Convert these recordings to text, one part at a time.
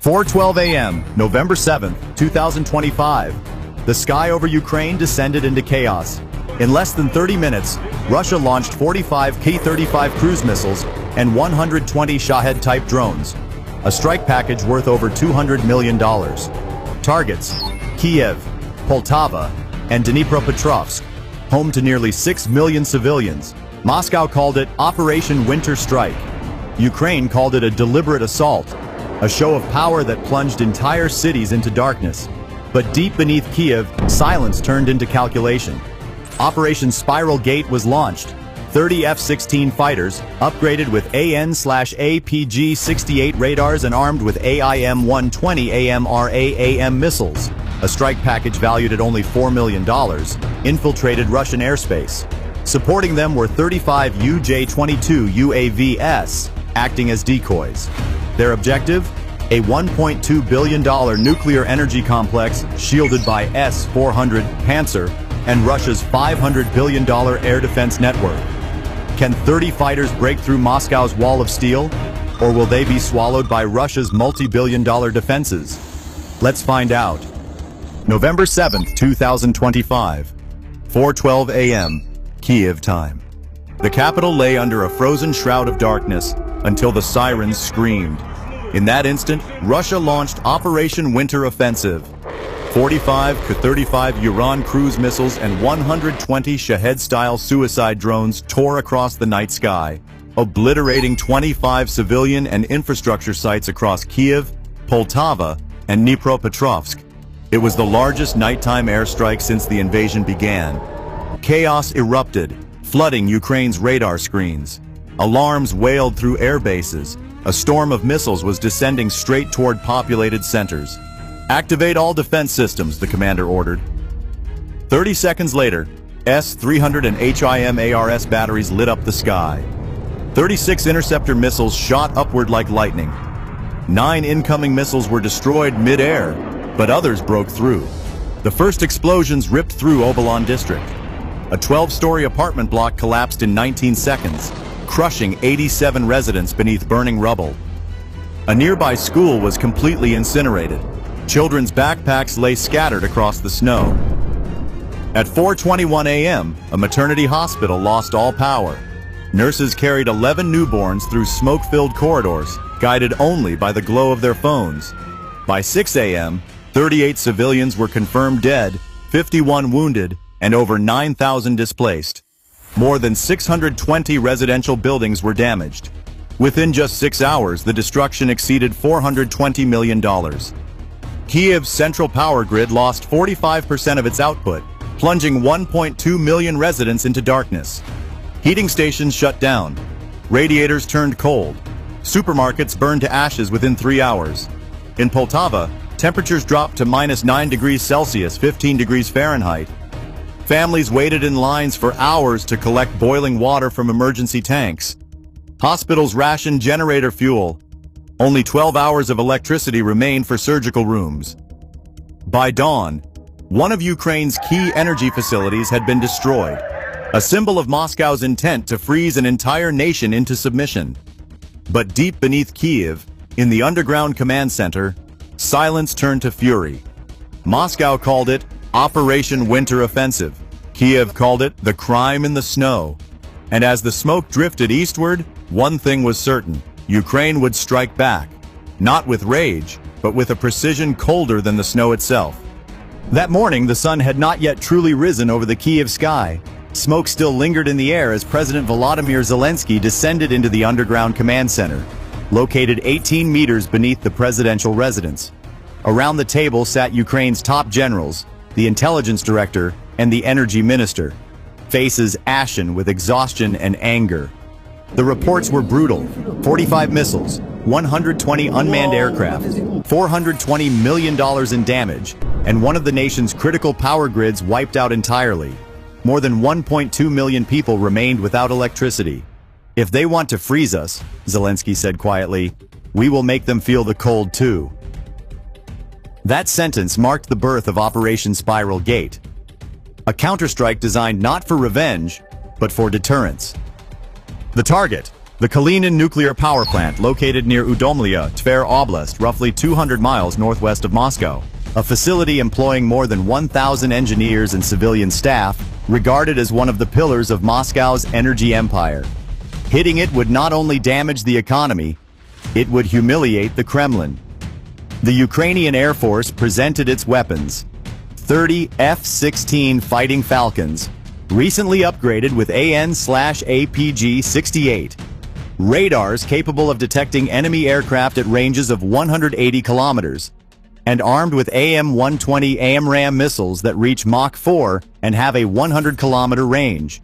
4:12 a.m., November 7th, 2025. The sky over Ukraine descended into chaos. In less than 30 minutes, Russia launched 45 K-35 cruise missiles and 120 Shahed-type drones, a strike package worth over $200 million. Targets: Kiev, Poltava, and Dnipropetrovsk, home to nearly 6 million civilians. Moscow called it Operation Winter Strike. Ukraine called it a deliberate assault, a show of power that plunged entire cities into darkness. But deep beneath Kiev, silence turned into calculation. Operation Spiral Gate was launched. 30 F-16 fighters, upgraded with AN/APG-68 radars and armed with AIM-120 AMRAAM missiles, a strike package valued at only $4 million, infiltrated Russian airspace. Supporting them were 35 UJ-22 UAVs, acting as decoys. Their objective? A $1.2 billion nuclear energy complex shielded by S-400 Panzer and Russia's $500 billion air defense network. Can 30 fighters break through Moscow's wall of steel? Or will they be swallowed by Russia's multi-billion-dollar defenses? Let's find out. November 7th, 2025. 4:12 a.m. Kiev time. The capital lay under a frozen shroud of darkness until the sirens screamed. In that instant, Russia launched Operation Winter Offensive. 45 K-35 Uran cruise missiles and 120 Shahed-style suicide drones tore across the night sky, obliterating 25 civilian and infrastructure sites across Kiev, Poltava, and Dnipropetrovsk. It was the largest nighttime airstrike since the invasion began. Chaos erupted, flooding Ukraine's radar screens. Alarms wailed through air bases. A storm of missiles was descending straight toward populated centers. Activate all defense systems, the commander ordered. 30 seconds later, S-300 and HIMARS batteries lit up the sky. 36 interceptor missiles shot upward like lightning. 9 incoming missiles were destroyed mid-air, but others broke through. The first explosions ripped through Obolon district. A 12-story apartment block collapsed in 19 seconds, crushing 87 residents beneath burning rubble. A nearby school was completely incinerated. Children's backpacks lay scattered across the snow. At 4:21 a.m., a maternity hospital lost all power. Nurses carried 11 newborns through smoke-filled corridors, guided only by the glow of their phones. By 6 a.m., 38 civilians were confirmed dead, 51 wounded, and over 9,000 displaced. More than 620 residential buildings were damaged. Within just 6 hours, the destruction exceeded $420 million. Kiev's central power grid lost 45% of its output, plunging 1.2 million residents into darkness. Heating stations shut down. Radiators turned cold. Supermarkets burned to ashes within 3 hours. In Poltava, temperatures dropped to -9 degrees Celsius, 15 degrees Fahrenheit. Families waited in lines for hours to collect boiling water from emergency tanks. Hospitals rationed generator fuel. Only 12 hours of electricity remained for surgical rooms. By dawn, one of Ukraine's key energy facilities had been destroyed, a symbol of Moscow's intent to freeze an entire nation into submission. But deep beneath Kiev, in the underground command center, silence turned to fury. Moscow called it Operation Winter Offensive. Kiev called it the crime in the snow. And as the smoke drifted eastward, one thing was certain: Ukraine would strike back, not with rage, but with a precision colder than the snow itself. That morning, the sun had not yet truly risen over the Kiev sky. Smoke still lingered in the air as President Volodymyr Zelensky descended into the underground command center, located 18 meters beneath the presidential residence. Around the table sat Ukraine's top generals, the intelligence director, and the energy minister, faces ashen with exhaustion and anger. The reports were brutal: 45 missiles, 120 unmanned aircraft, $420 million in damage, and one of the nation's critical power grids wiped out entirely. More than 1.2 million people remained without electricity. If they want to freeze us, Zelensky said quietly, we will make them feel the cold too. That sentence marked the birth of Operation Spiral Gate, a counterstrike designed not for revenge, but for deterrence. The target, The Kremlin nuclear power plant, located near Udomlya, Tver Oblast, roughly 200 miles northwest of Moscow. A facility employing more than 1,000 engineers and civilian staff, regarded as one of the pillars of Moscow's energy empire. Hitting it would not only damage the economy, it would humiliate the Kremlin. The Ukrainian Air Force presented its weapons. 30 F-16 Fighting Falcons, recently upgraded with AN/APG-68. Radars capable of detecting enemy aircraft at ranges of 180 kilometers, and armed with AM-120 AMRAAM missiles that reach Mach 4 and have a 100-kilometer range.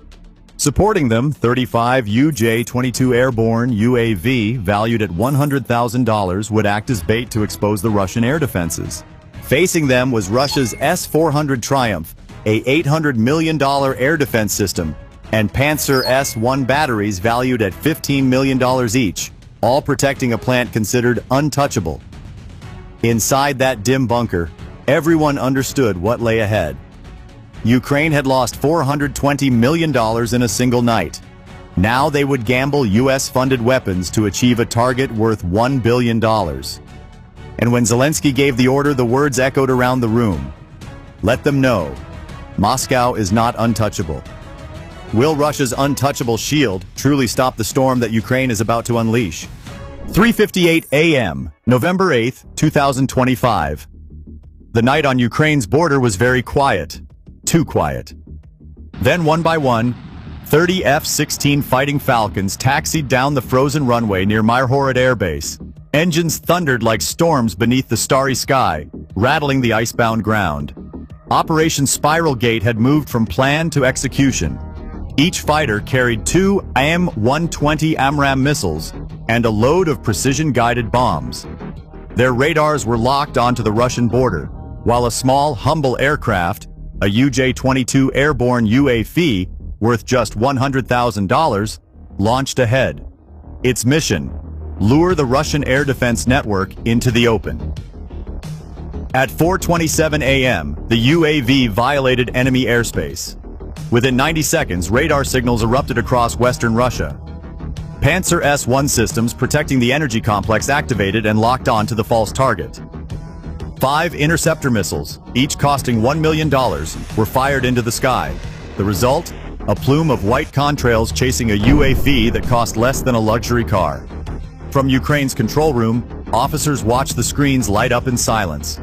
Supporting them, 35 UJ-22 airborne UAV valued at $100,000 would act as bait to expose the Russian air defenses. Facing them was Russia's S-400 Triumph, a $800 million air defense system, and Panzer S-1 batteries valued at $15 million each, all protecting a plant considered untouchable. Inside that dim bunker, everyone understood what lay ahead. Ukraine had lost $420 million in a single night. Now they would gamble US-funded weapons to achieve a target worth $1 billion. And when Zelensky gave the order, the words echoed around the room. Let them know, Moscow is not untouchable. Will Russia's untouchable shield truly stop the storm that Ukraine is about to unleash? 3:58 a.m., November 8, 2025. The night on Ukraine's border was very quiet. Too quiet. Then one by one, 30 F-16 Fighting Falcons taxied down the frozen runway near Myrhorod Air Base. Engines thundered like storms beneath the starry sky, rattling the icebound ground. Operation Spiral Gate had moved from plan to execution. Each fighter carried 2 AM-120 AMRAAM missiles and a load of precision-guided bombs. Their radars were locked onto the Russian border, while a small, humble aircraft, a UJ-22 airborne UAV worth just $100,000, launched ahead. Its mission: lure the Russian air defense network into the open. At 4:27 a.m., the UAV violated enemy airspace. Within 90 seconds, radar signals erupted across western Russia. Panzer S-1 systems protecting the energy complex activated and locked on to the false target. 5 interceptor missiles, each costing $1 million, were fired into the sky. The result? A plume of white contrails chasing a UAV that cost less than a luxury car. From Ukraine's control room, officers watched the screens light up in silence.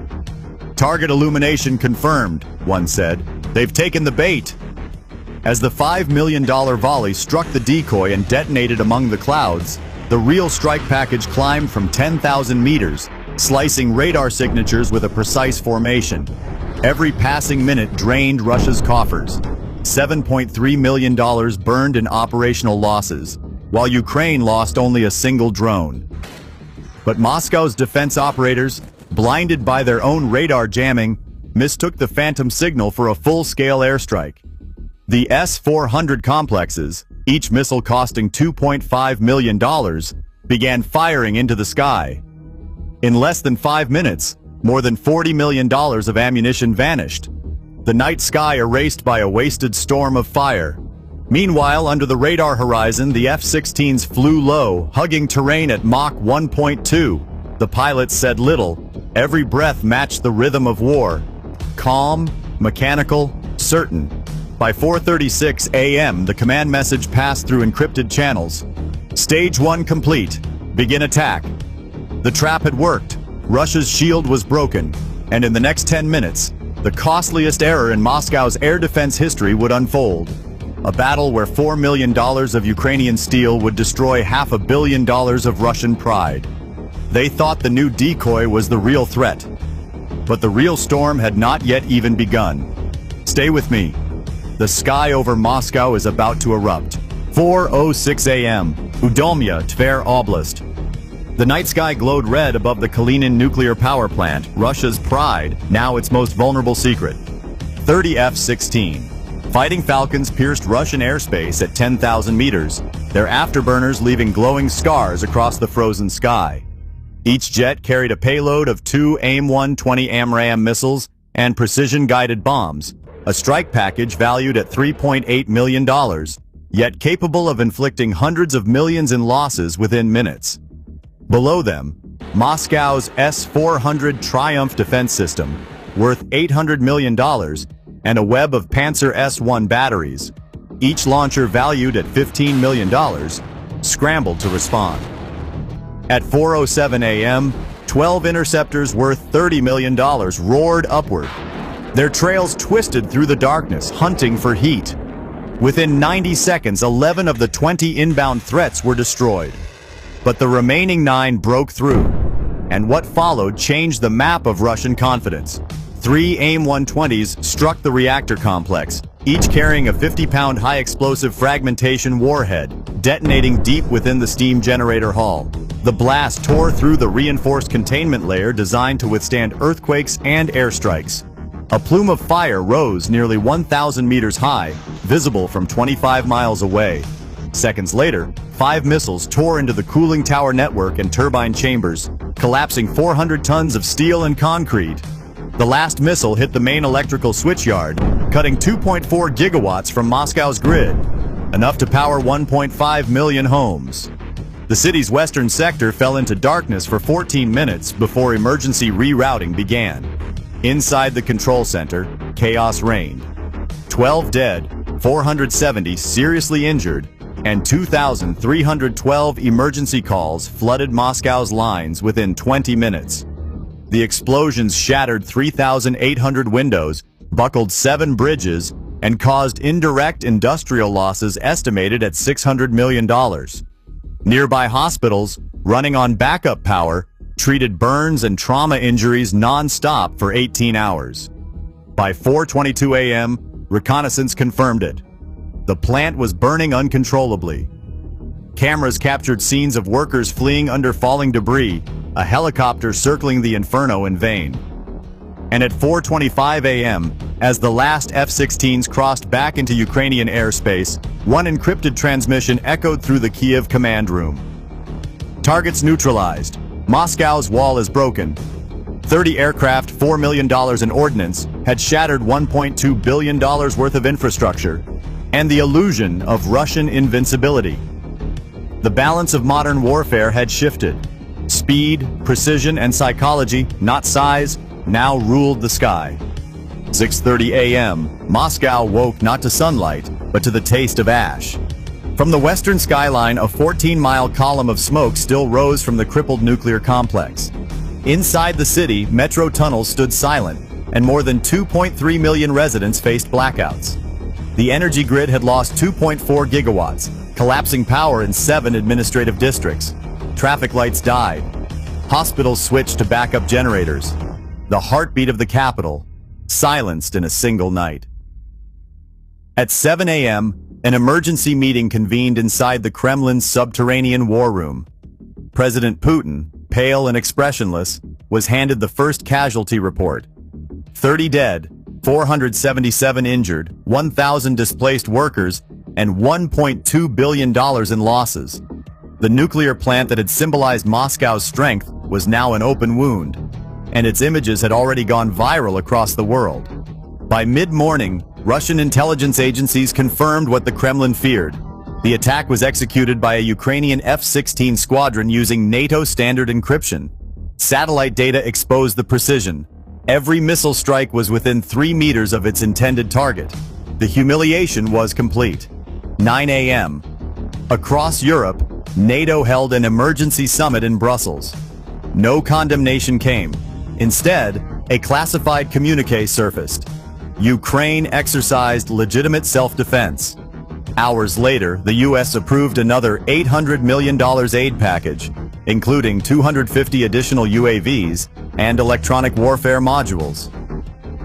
Target illumination confirmed, one said. They've taken the bait. As the $5 million volley struck the decoy and detonated among the clouds, the real strike package climbed from 10,000 meters, slicing radar signatures with a precise formation. Every passing minute drained Russia's coffers. $7.3 million burned in operational losses, while Ukraine lost only a single drone. But Moscow's defense operators, blinded by their own radar jamming, mistook the phantom signal for a full-scale airstrike. The S-400 complexes, each missile costing $2.5 million, began firing into the sky. In less than 5 minutes, more than $40 million of ammunition vanished. The night sky erased by a wasted storm of fire. Meanwhile, under the radar horizon, the F-16s flew low, hugging terrain at Mach 1.2. The pilots said little. Every breath matched the rhythm of war. Calm, mechanical, certain. By 4:36 a.m., the command message passed through encrypted channels. Stage 1 complete. Begin attack. The trap had worked. Russia's shield was broken. And in the next 10 minutes, the costliest error in Moscow's air defense history would unfold. A battle where $4 million of Ukrainian steel would destroy $500 million of Russian pride. They thought the new decoy was the real threat. But the real storm had not yet even begun. Stay with me. The sky over Moscow is about to erupt. 4:06 a.m., Udomlya, Tver Oblast. The night sky glowed red above the Kremlin nuclear power plant, Russia's pride, now its most vulnerable secret. 30 F-16. Fighting Falcons pierced Russian airspace at 10,000 meters, their afterburners leaving glowing scars across the frozen sky. Each jet carried a payload of 2 AIM-120 AMRAAM missiles and precision-guided bombs, a strike package valued at $3.8 million, yet capable of inflicting hundreds of millions in losses within minutes. Below them, Moscow's S-400 Triumph defense system, worth $800 million, and a web of Panzer S-1 batteries, each launcher valued at $15 million, scrambled to respond. At 4:07 a.m., 12 interceptors worth $30 million roared upward. Their trails twisted through the darkness, hunting for heat. Within 90 seconds, 11 of the 20 inbound threats were destroyed. But the remaining 9 broke through, and what followed changed the map of Russian confidence. 3 AIM-120s struck the reactor complex, each carrying a 50-pound high-explosive fragmentation warhead, detonating deep within the steam generator hull. The blast tore through the reinforced containment layer designed to withstand earthquakes and airstrikes. A plume of fire rose nearly 1,000 meters high, visible from 25 miles away. Seconds later, 5 missiles tore into the cooling tower network and turbine chambers, collapsing 400 tons of steel and concrete. The last missile hit the main electrical switchyard, cutting 2.4 gigawatts from Moscow's grid, enough to power 1.5 million homes. The city's western sector fell into darkness for 14 minutes before emergency rerouting began. Inside the control center, chaos reigned. 12 dead, 470 seriously injured, and 2,312 emergency calls flooded Moscow's lines within 20 minutes. The explosions shattered 3,800 windows, buckled 7 bridges, and caused indirect industrial losses estimated at $600 million. Nearby hospitals, running on backup power, treated burns and trauma injuries non-stop for 18 hours. By 4:22 a.m., reconnaissance confirmed it. The plant was burning uncontrollably. Cameras captured scenes of workers fleeing under falling debris, a helicopter circling the inferno in vain. And at 4:25 a.m., as the last F-16s crossed back into Ukrainian airspace, one encrypted transmission echoed through the Kiev command room. Targets neutralized. Moscow's wall is broken. 30 aircraft, $4 million in ordnance, had shattered $1.2 billion worth of infrastructure, and the illusion of Russian invincibility. The balance of modern warfare had shifted. Speed, precision, and psychology, not size, now ruled the sky. 6:30 a.m., Moscow woke not to sunlight, but to the taste of ash. From the western skyline, a 14-mile column of smoke still rose from the crippled nuclear complex. Inside the city, metro tunnels stood silent, and more than 2.3 million residents faced blackouts. The energy grid had lost 2.4 gigawatts, collapsing power in 7 administrative districts. Traffic lights died. Hospitals switched to backup generators. The heartbeat of the capital, silenced in a single night. At 7 a.m., an emergency meeting convened inside the Kremlin's subterranean war room. President Putin, pale and expressionless, was handed the first casualty report. 30 dead, 477 injured, 1,000 displaced workers, and $1.2 billion in losses. The nuclear plant that had symbolized Moscow's strength was now an open wound, and its images had already gone viral across the world. By mid-morning, Russian intelligence agencies confirmed what the Kremlin feared. The attack was executed by a Ukrainian F-16 squadron using NATO standard encryption. Satellite data exposed the precision. Every missile strike was within 3 meters of its intended target. The humiliation was complete. 9 a.m. Across Europe, NATO held an emergency summit in Brussels. No condemnation came. Instead, a classified communiqué surfaced. Ukraine exercised legitimate self-defense. Hours later, the U.S. approved another $800 million aid package, including 250 additional UAVs and electronic warfare modules.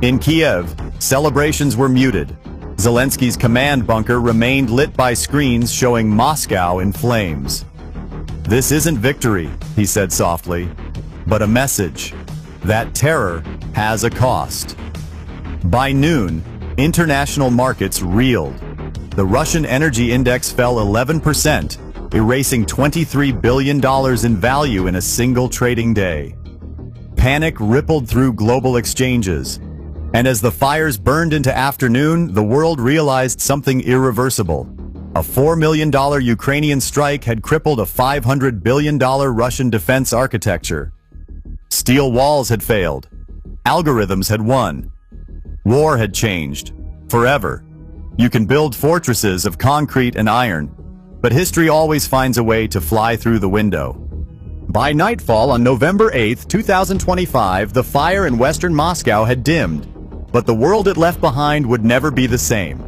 In Kiev, celebrations were muted. Zelensky's command bunker remained lit by screens showing Moscow in flames. "This isn't victory," he said softly, "but a message that terror has a cost." By noon, international markets reeled. The Russian energy index fell 11%, erasing $23 billion in value in a single trading day. Panic rippled through global exchanges, and as the fires burned into afternoon, the world realized something irreversible. A $4 million Ukrainian strike had crippled a $500 billion Russian defense architecture. Steel walls had failed. Algorithms had won. War had changed. Forever. You can build fortresses of concrete and iron, but history always finds a way to fly through the window. By nightfall on November 8, 2025, the fire in western Moscow had dimmed, but the world it left behind would never be the same.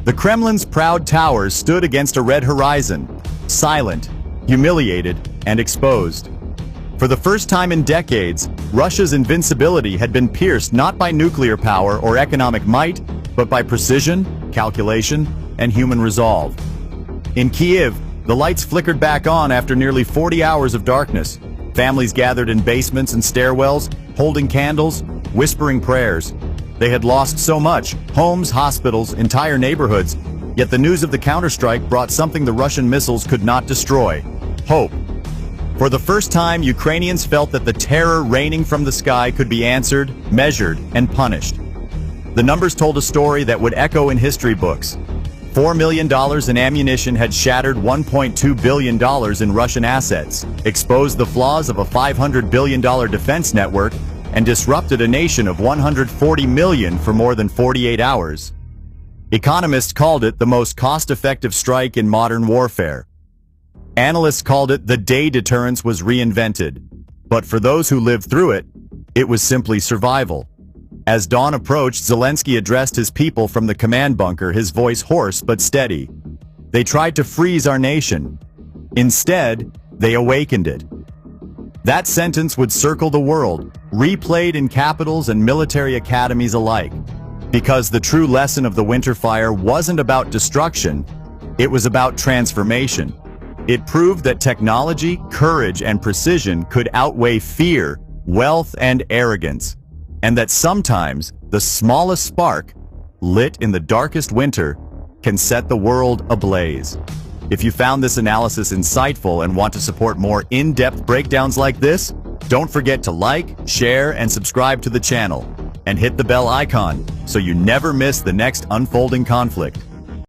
The Kremlin's proud towers stood against a red horizon, silent, humiliated, and exposed. For the first time in decades, Russia's invincibility had been pierced not by nuclear power or economic might, but by precision, calculation, and human resolve. In Kyiv, the lights flickered back on after nearly 40 hours of darkness. Families gathered in basements and stairwells, holding candles, whispering prayers. They had lost so much: homes, hospitals, entire neighborhoods. Yet the news of the counterstrike brought something the Russian missiles could not destroy: hope. For the first time, Ukrainians felt that the terror raining from the sky could be answered, measured, and punished. The numbers told a story that would echo in history books. $4 million in ammunition had shattered $1.2 billion in Russian assets, exposed the flaws of a $500 billion defense network, and disrupted a nation of 140 million for more than 48 hours. Economists called it the most cost-effective strike in modern warfare. Analysts called it the day deterrence was reinvented. But for those who lived through it, it was simply survival. As dawn approached, Zelensky addressed his people from the command bunker, his voice hoarse but steady. They tried to freeze our nation. Instead, they awakened it. That sentence would circle the world, replayed in capitals and military academies alike. Because the true lesson of the winter fire wasn't about destruction, it was about transformation. It proved that technology, courage, and precision could outweigh fear, wealth, and arrogance, and that sometimes the smallest spark, lit in the darkest winter, can set the world ablaze. If you found this analysis insightful and want to support more in-depth breakdowns like this, don't forget to like, share, and subscribe to the channel, and hit the bell icon so you never miss the next unfolding conflict.